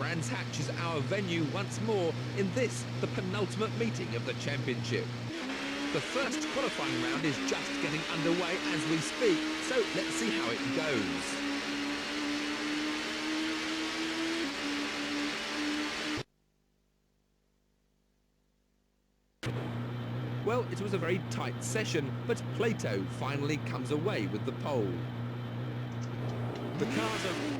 Brands Hatch is our venue once more in this, the penultimate meeting of the championship. The first qualifying round is just getting underway as we speak, so let's see how it goes. Well, it was a very tight session, but Plato finally comes away with the pole. The cars are...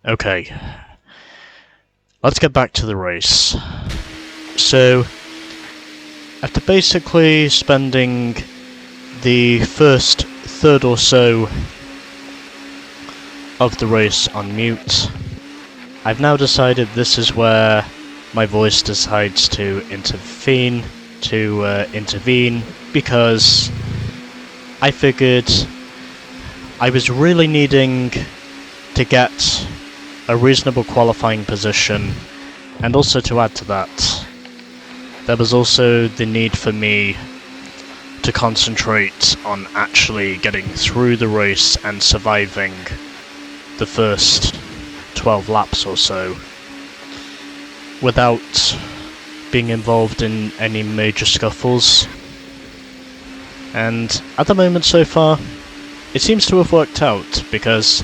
Okay, let's get back to the race. So, after basically spending the first third or so of the race on mute, I've now decided this is where my voice decides to intervene, because I figured I was really needing to get a reasonable qualifying position, and also to add to that, there was also the need for me to concentrate on actually getting through the race and surviving the first 12 laps or so without being involved in any major scuffles. And at the moment so far, it seems to have worked out, because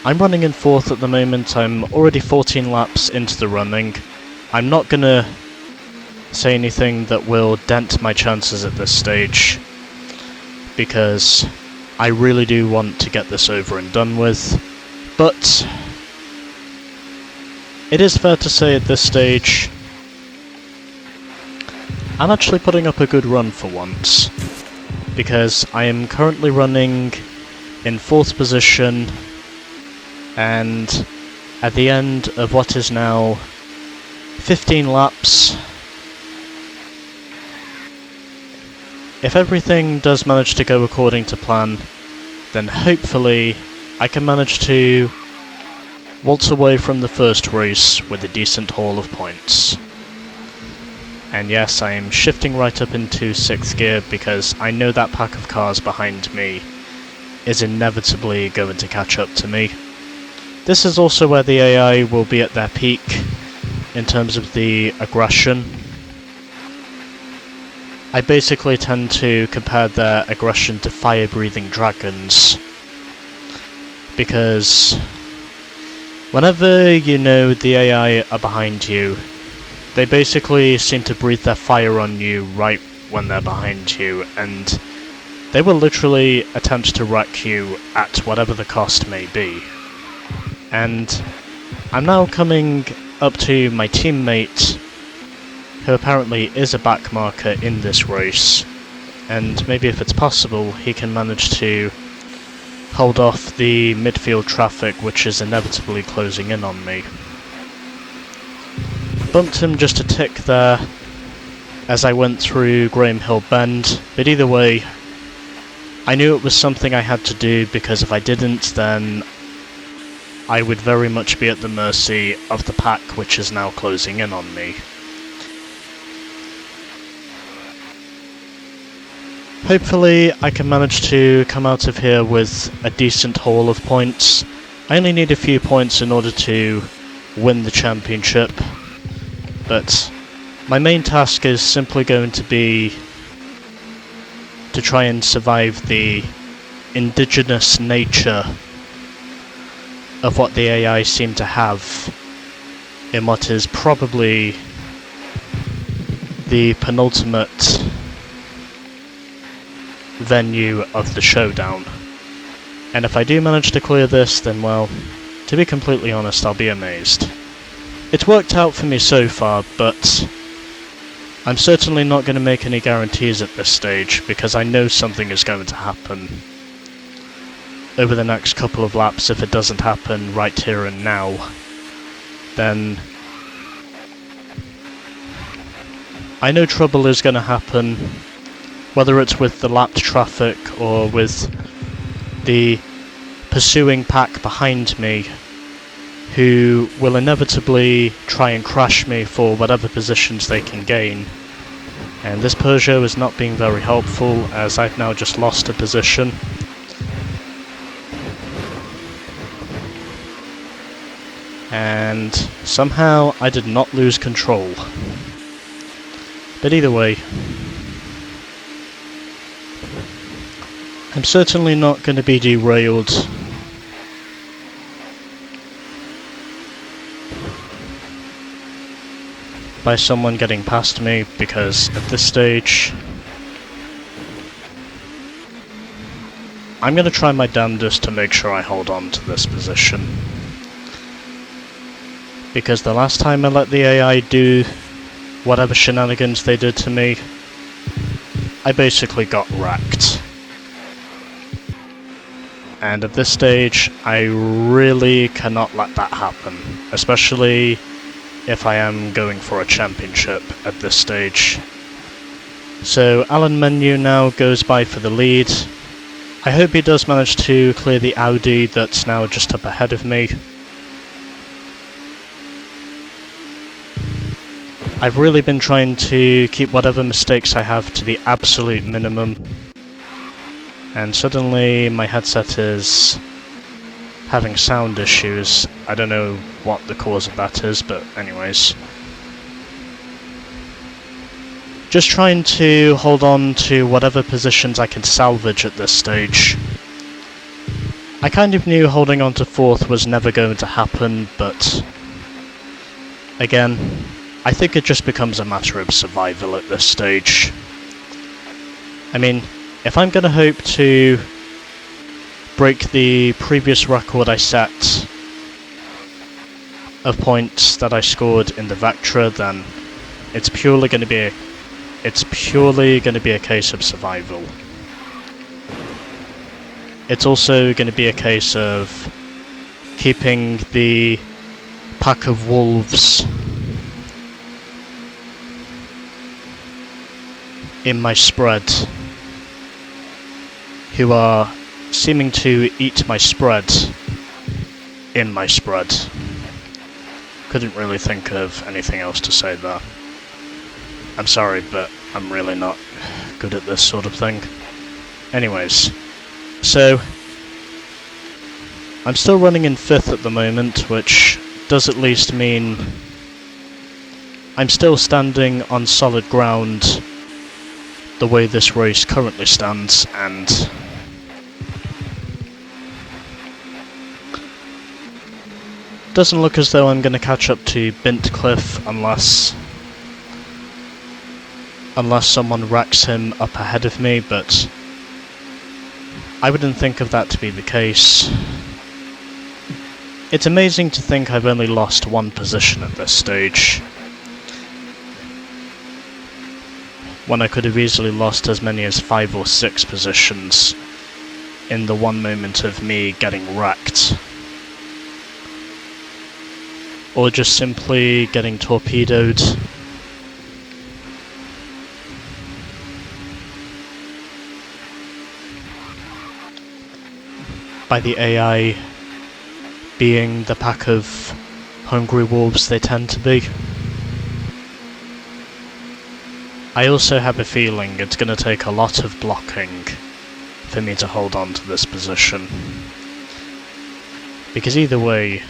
I'm running in 4th at the moment. I'm already 14 laps into the running. I'm not gonna say anything that will dent my chances at this stage, because I really do want to get this over and done with. But it is fair to say at this stage, I'm actually putting up a good run for once, because I am currently running in 4th position, and at the end of what is now 15 laps, if everything does manage to go according to plan, then hopefully I can manage to waltz away from the first race with a decent haul of points. And yes, I am shifting right up into 6th gear because I know that pack of cars behind me is inevitably going to catch up to me. This is also where the AI will be at their peak in terms of the aggression. I basically tend to compare their aggression to fire-breathing dragons, because whenever you know the AI are behind you, they basically seem to breathe their fire on you right when they're behind you, and they will literally attempt to wreck you at whatever the cost may be. And I'm now coming up to my teammate, who apparently is a backmarker in this race, and maybe if it's possible he can manage to hold off the midfield traffic which is inevitably closing in on me. Bumped him just a tick there as I went through Graham Hill Bend, but either way I knew it was something I had to do, because if I didn't then I would very much be at the mercy of the pack which is now closing in on me. Hopefully I can manage to come out of here with a decent haul of points. I only need a few points in order to win the championship, but my main task is simply going to be to try and survive the indigenous nature of what the AI seem to have in what is probably the penultimate venue of the Showdown. And if I do manage to clear this, then well, to be completely honest, I'll be amazed. It's worked out for me so far, but I'm certainly not going to make any guarantees at this stage, because I know something is going to happen over the next couple of laps. If it doesn't happen right here and now, then I know trouble is going to happen, whether it's with the lapped traffic or with the pursuing pack behind me, who will inevitably try and crash me for whatever positions they can gain. And this Peugeot is not being very helpful, as I've now just lost a position. And somehow I did not lose control. But either way, I'm certainly not going to be derailed by someone getting past me, because at this stage I'm going to try my damnedest to make sure I hold on to this position. Because the last time I let the AI do whatever shenanigans they did to me, I basically got wrecked. And at this stage, I really cannot let that happen, especially if I am going for a championship at this stage. So Alan Menu now goes by for the lead. I hope he does manage to clear the Audi that's now just up ahead of me. I've really been trying to keep whatever mistakes I have to the absolute minimum, and suddenly my headset is having sound issues. I don't know what the cause of that is, but anyways. Just trying to hold on to whatever positions I can salvage at this stage. I kind of knew holding on to 4th was never going to happen, but again, I think it just becomes a matter of survival at this stage. I mean, if I'm going to hope to break the previous record I set of points that I scored in the Vectra, then it's purely going to be it's purely going to be a case of survival. It's also going to be a case of keeping the pack of wolves in my spread, who are seeming to eat my spread in my spread. Couldn't really think of anything else to say there. I'm sorry, but I'm really not good at this sort of thing. Anyways, so I'm still running in 5th at the moment, which does at least mean I'm still standing on solid ground the way this race currently stands, and doesn't look as though I'm going to catch up to Bintcliff unless someone racks him up ahead of me, but I wouldn't think of that to be the case. It's amazing to think I've only lost 1 position at this stage, when I could have easily lost as many as 5 or 6 positions in the one moment of me getting wrecked. Or just simply getting torpedoed. By the AI being the pack of hungry wolves they tend to be. I also have a feeling it's going to take a lot of blocking for me to hold on to this position. Because either way,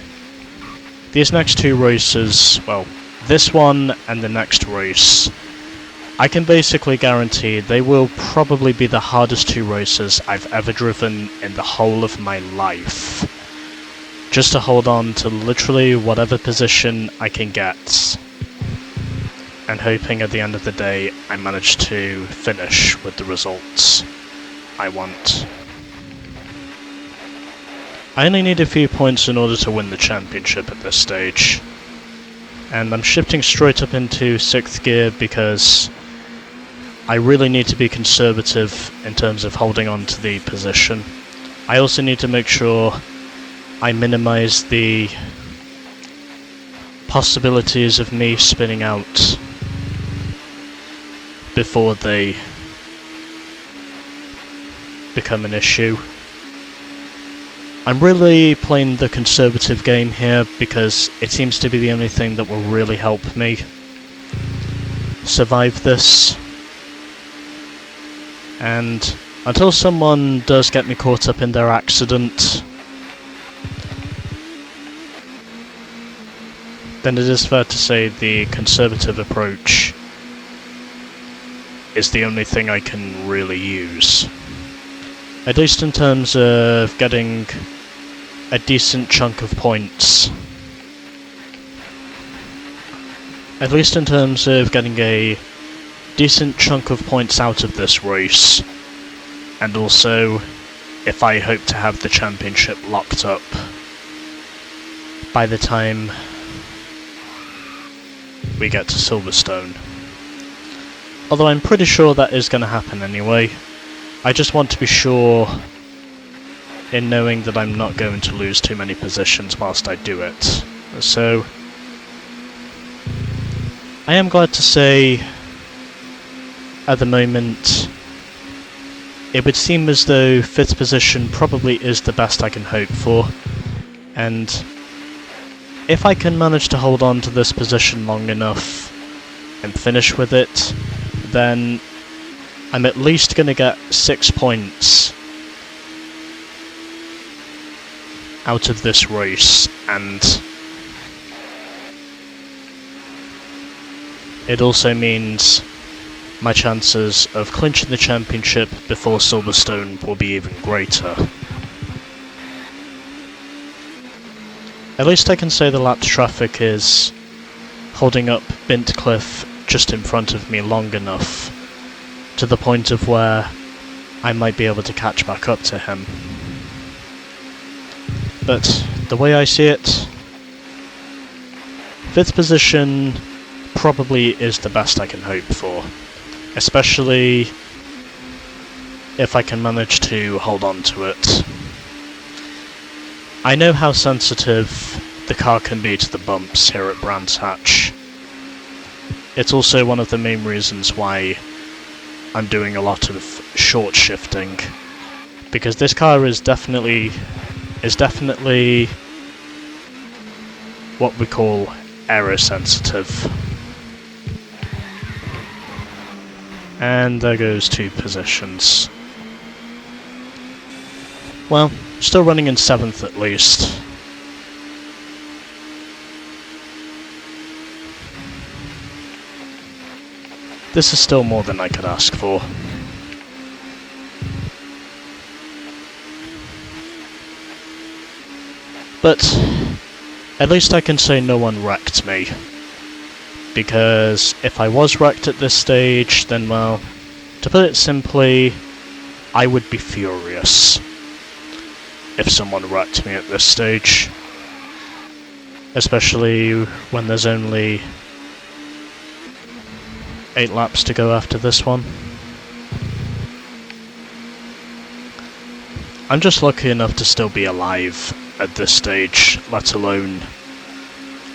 these next 2 races, well, this one and the next race, I can basically guarantee they will probably be the hardest 2 races I've ever driven in the whole of my life. Just to hold on to literally whatever position I can get, and hoping at the end of the day I manage to finish with the results I want. I only need a few points in order to win the championship at this stage, and I'm shifting straight up into 6th gear because I really need to be conservative in terms of holding on to the position. I also need to make sure I minimise the possibilities of me spinning out before they become an issue. I'm really playing the conservative game here because it seems to be the only thing that will really help me survive this. And until someone does get me caught up in their accident, then it is fair to say the conservative approach is the only thing I can really use. At least in terms of getting a decent chunk of points. At least in terms of getting a decent chunk of points out of this race. And also, if I hope to have the championship locked up by the time we get to Silverstone. Although I'm pretty sure that is going to happen anyway. I just want to be sure in knowing that I'm not going to lose too many positions whilst I do it. So, I am glad to say, at the moment, it would seem as though 5th position probably is the best I can hope for, and if I can manage to hold on to this position long enough and finish with it, then I'm at least going to get 6 points out of this race, and it also means my chances of clinching the championship before Silverstone will be even greater. At least I can say the lap traffic is holding up Bintcliff just in front of me long enough to the point of where I might be able to catch back up to him. But the way I see it, 5th position probably is the best I can hope for. especially if I can manage to hold on to it. I know how sensitive the car can be to the bumps here at Brands Hatch. It's also one of the main reasons why I'm doing a lot of short shifting, because this car is definitely what we call aerosensitive. And there goes 2 positions. Well, still running in 7th at least. This is still more than I could ask for. But at least I can say no one wrecked me. Because if I was wrecked at this stage, then well, to put it simply, I would be furious if someone wrecked me at this stage. Especially when there's only 8 laps to go after this one. I'm just lucky enough to still be alive at this stage, let alone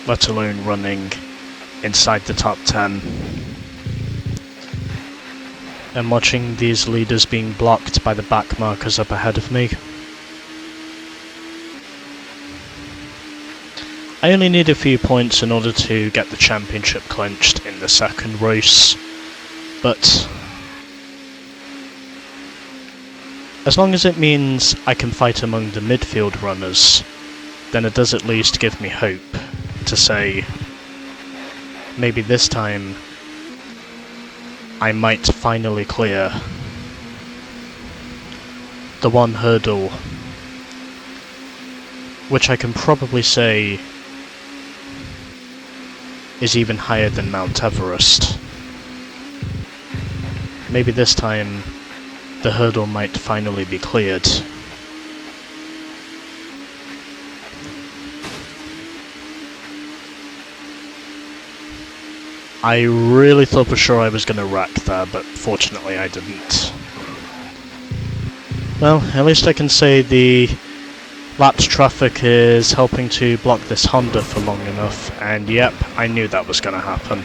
running inside the top 10. And watching these leaders being blocked by the back markers up ahead of me. I only need a few points in order to get the championship clinched in the second race, but as long as it means I can fight among the midfield runners, then it does at least give me hope to say maybe this time I might finally clear the one hurdle which I can probably say is even higher than Mount Everest. Maybe this time the hurdle might finally be cleared. I really thought for sure I was going to wreck there, but fortunately I didn't. Well, at least I can say the lapse traffic is helping to block this Honda for long enough, and yep, I knew that was going to happen.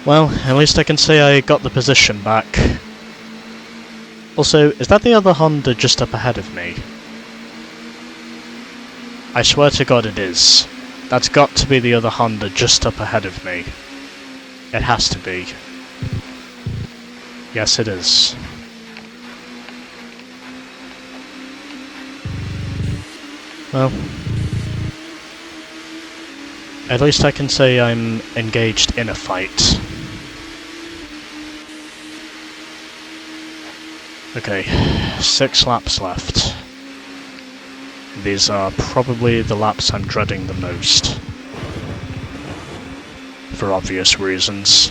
Well, at least I can say I got the position back. Also, is that the other Honda just up ahead of me? I swear to God it is. That's got to be the other Honda just up ahead of me. It has to be. Yes, it is. Well, at least I can say I'm engaged in a fight. Okay, 6 laps left. These are probably the laps I'm dreading the most. For obvious reasons.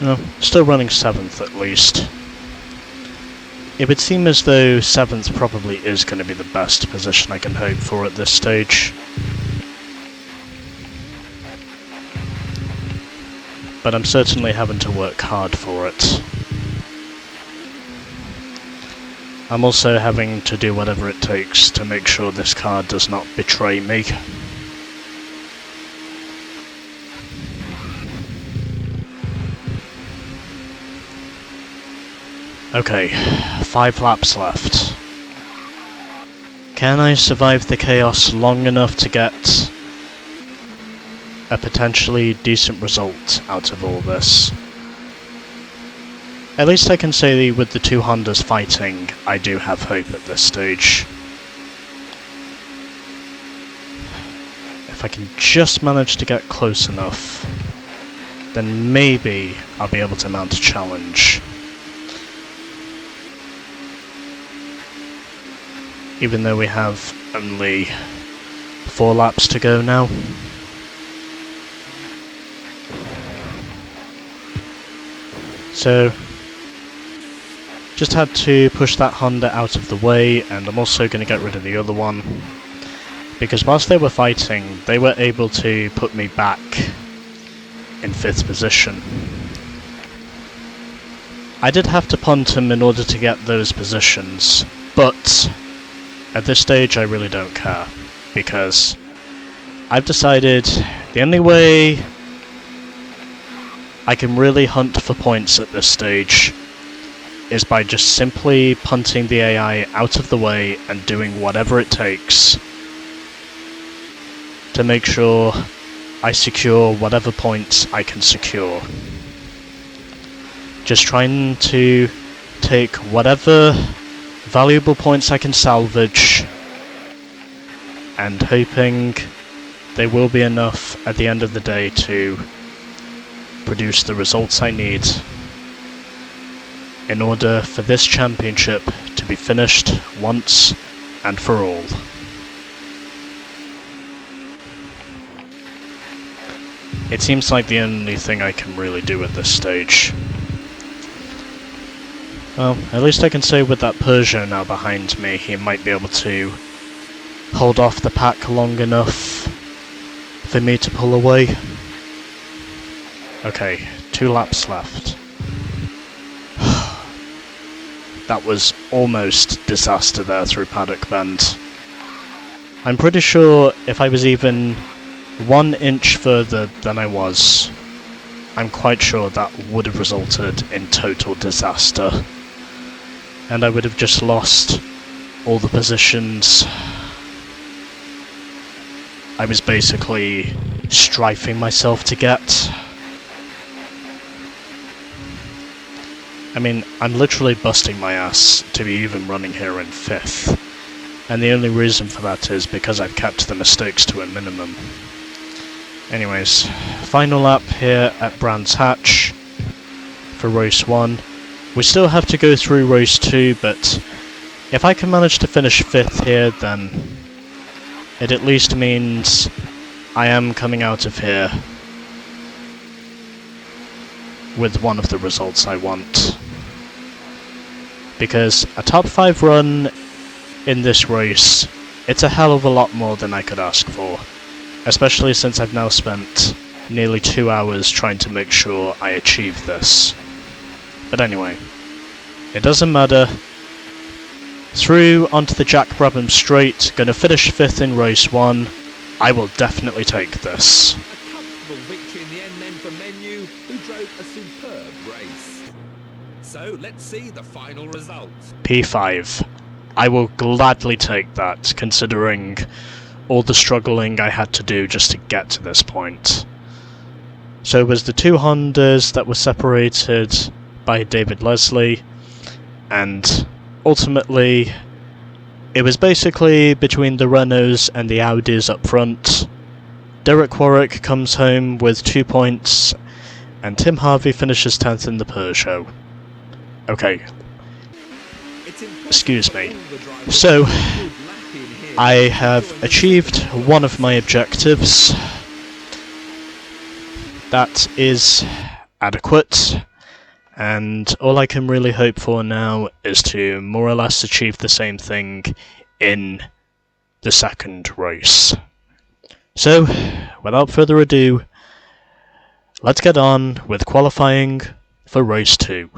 No, still running 7th at least. It would seem as though 7th probably is going to be the best position I can hope for at this stage. But I'm certainly having to work hard for it. I'm also having to do whatever it takes to make sure this car does not betray me. Okay, 5 laps left. Can I survive the chaos long enough to get a potentially decent result out of all this? At least I can say with the 2 Hondas fighting, I do have hope at this stage. If I can just manage to get close enough, then maybe I'll be able to mount a challenge. Even though we have only 4 laps to go now. So, Just had to push that Honda out of the way, and I'm also going to get rid of the other one. Because whilst they were fighting, they were able to put me back in 5th position. I did have to punt him in order to get those positions, but at this stage I really don't care, because I've decided the only way I can really hunt for points at this stage is by just simply punting the AI out of the way and doing whatever it takes to make sure I secure whatever points I can secure. Just trying to take whatever valuable points I can salvage and hoping they will be enough at the end of the day to produce the results I need in order for this championship to be finished once and for all. It seems like the only thing I can really do at this stage. Well, at least I can say with that Peugeot now behind me, he might be able to hold off the pack long enough for me to pull away. Okay, 2 laps left. That was almost disaster there through Paddock Bend. I'm pretty sure if I was even 1 inch further than I was, I'm quite sure that would have resulted in total disaster. And I would have just lost all the positions. I was basically strifing myself to get. I mean, I'm literally busting my ass to be even running here in 5th. And the only reason for that is because I've kept the mistakes to a minimum. Anyways, final lap here at Brands Hatch for race 1. We still have to go through race 2, but if I can manage to finish 5th here, then it at least means I am coming out of here with one of the results I want. Because a top 5 run in this race, it's a hell of a lot more than I could ask for. Especially since I've now spent nearly 2 hours trying to make sure I achieve this. But anyway, it doesn't matter. Through onto the Jack Brabham straight, gonna finish 5th in race 1. I will definitely take this. A comfortable victory in the end then for Menu, who drove a superb race. So let's see the final result. P5. I will gladly take that, considering all the struggling I had to do just to get to this point. So it was the 2 Hondas that were separated by David Leslie, and ultimately it was basically between the Renaults and the Audis up front. Derek Warwick comes home with 2 points, and Tim Harvey finishes 10th in the Peugeot. Okay. Excuse me. So, I have achieved one of my objectives. That is adequate, and all I can really hope for now is to more or less achieve the same thing in the second race. So, without further ado, let's get on with qualifying for race 2.